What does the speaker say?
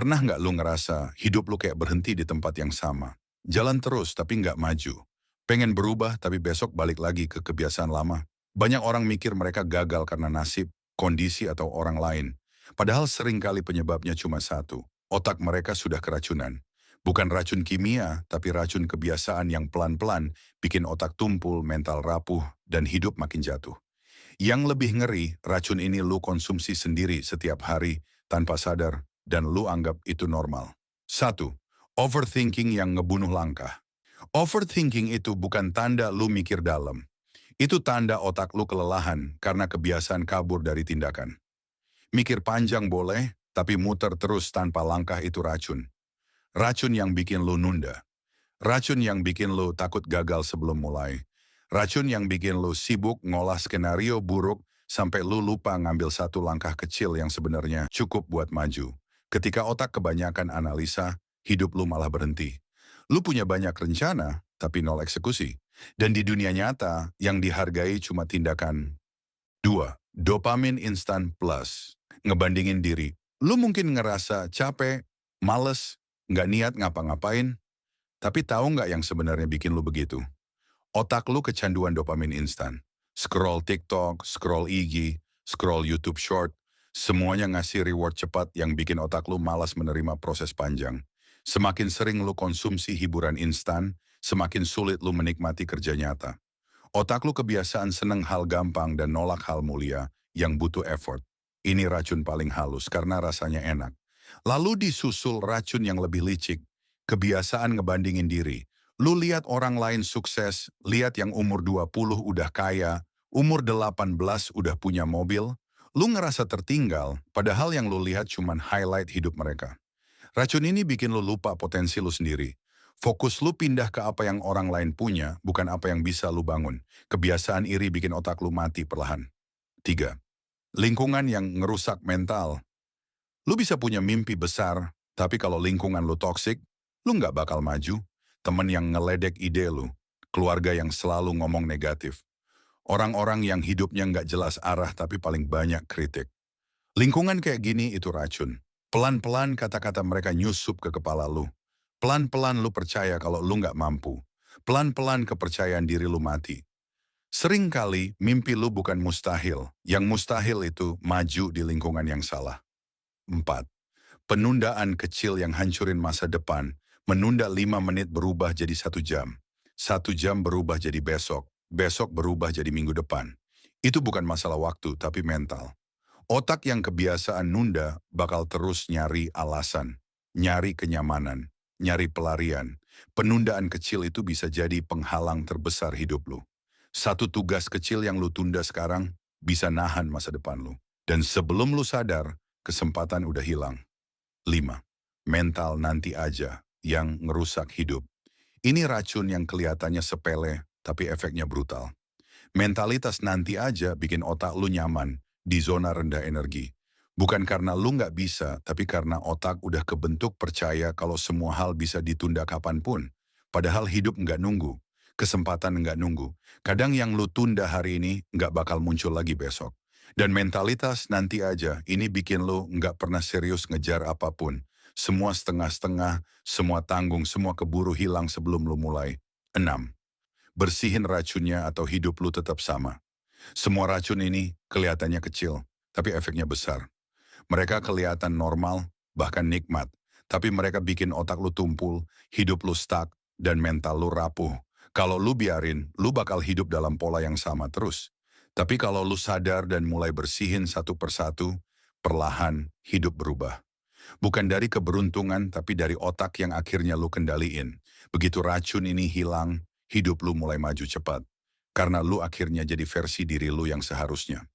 Pernah nggak lu ngerasa hidup lu kayak berhenti di tempat yang sama? Jalan terus tapi nggak maju. Pengen berubah tapi besok balik lagi ke kebiasaan lama. Banyak orang mikir mereka gagal karena nasib, kondisi atau orang lain. Padahal seringkali penyebabnya cuma satu. Otak mereka sudah keracunan. Bukan racun kimia, tapi racun kebiasaan yang pelan-pelan bikin otak tumpul, mental rapuh, dan hidup makin jatuh. Yang lebih ngeri, racun ini lu konsumsi sendiri setiap hari tanpa sadar dan lu anggap itu normal. Satu, overthinking yang ngebunuh langkah. Overthinking itu bukan tanda lu mikir dalam. Itu tanda otak lu kelelahan karena kebiasaan kabur dari tindakan. Mikir panjang boleh, tapi muter terus tanpa langkah itu racun. Racun yang bikin lu nunda. Racun yang bikin lu takut gagal sebelum mulai. Racun yang bikin lu sibuk ngolah skenario buruk sampai lu lupa ngambil satu langkah kecil yang sebenarnya cukup buat maju. Ketika otak kebanyakan analisa, hidup lu malah berhenti. Lu punya banyak rencana, tapi nol eksekusi. Dan di dunia nyata, yang dihargai cuma tindakan. Dua, dopamin instan plus. Ngebandingin diri. Lu mungkin ngerasa capek, males, nggak niat ngapa-ngapain, tapi tahu nggak yang sebenarnya bikin lu begitu? Otak lu kecanduan dopamin instan. Scroll TikTok, scroll IG, scroll YouTube Short, semuanya ngasih reward cepat yang bikin otak lu malas menerima proses panjang. Semakin sering lu konsumsi hiburan instan, semakin sulit lu menikmati kerja nyata. Otak lu kebiasaan seneng hal gampang dan nolak hal mulia yang butuh effort. Ini racun paling halus karena rasanya enak. Lalu disusul racun yang lebih licik, kebiasaan ngebandingin diri. Lu lihat orang lain sukses, lihat yang umur 20 udah kaya, umur 18 udah punya mobil, lu ngerasa tertinggal padahal yang lu lihat cuman highlight hidup mereka. Racun ini bikin lu lupa potensi lu sendiri. Fokus lu pindah ke apa yang orang lain punya, bukan apa yang bisa lu bangun. Kebiasaan iri bikin otak lu mati perlahan. Tiga, lingkungan yang ngerusak mental. Lu bisa punya mimpi besar, tapi kalau lingkungan lu toksik, lu nggak bakal maju. Temen yang ngeledek ide lu, keluarga yang selalu ngomong negatif, orang-orang yang hidupnya nggak jelas arah tapi paling banyak kritik. Lingkungan kayak gini itu racun. Pelan-pelan kata-kata mereka nyusup ke kepala lu. Pelan-pelan lu percaya kalau lu nggak mampu. Pelan-pelan kepercayaan diri lu mati. Seringkali mimpi lu bukan mustahil. Yang mustahil itu maju di lingkungan yang salah. Empat, penundaan kecil yang hancurin masa depan. Menunda 5 menit berubah jadi 1 jam. 1 jam berubah jadi besok. Besok berubah jadi minggu depan. Itu bukan masalah waktu, tapi mental. Otak yang kebiasaan nunda bakal terus nyari alasan, nyari kenyamanan, nyari pelarian. Penundaan kecil itu bisa jadi penghalang terbesar hidup lu. Satu tugas kecil yang lu tunda sekarang bisa nahan masa depan lu. Dan sebelum lu sadar, kesempatan udah hilang. 5. Mental nanti aja yang ngerusak hidup. Ini racun yang kelihatannya sepele, tapi efeknya brutal. Mentalitas nanti aja bikin otak lu nyaman di zona rendah energi. Bukan karena lu nggak bisa, tapi karena otak udah kebentuk percaya kalau semua hal bisa ditunda kapanpun. Padahal hidup nggak nunggu, kesempatan nggak nunggu. Kadang yang lu tunda hari ini nggak bakal muncul lagi besok. Dan mentalitas nanti aja, ini bikin lu nggak pernah serius ngejar apapun. Semua setengah-setengah, semua tanggung, semua keburu hilang sebelum lu mulai. 6. Bersihin racunnya atau hidup lu tetap sama. Semua racun ini kelihatannya kecil, tapi efeknya besar. Mereka kelihatan normal, bahkan nikmat. Tapi mereka bikin otak lu tumpul, hidup lu stuck, dan mental lu rapuh. Kalau lu biarin, lu bakal hidup dalam pola yang sama terus. Tapi kalau lu sadar dan mulai bersihin satu persatu, perlahan hidup berubah. Bukan dari keberuntungan, tapi dari otak yang akhirnya lu kendaliin. Begitu racun ini hilang, hidup lu mulai maju cepat. Karena lu akhirnya jadi versi diri lu yang seharusnya.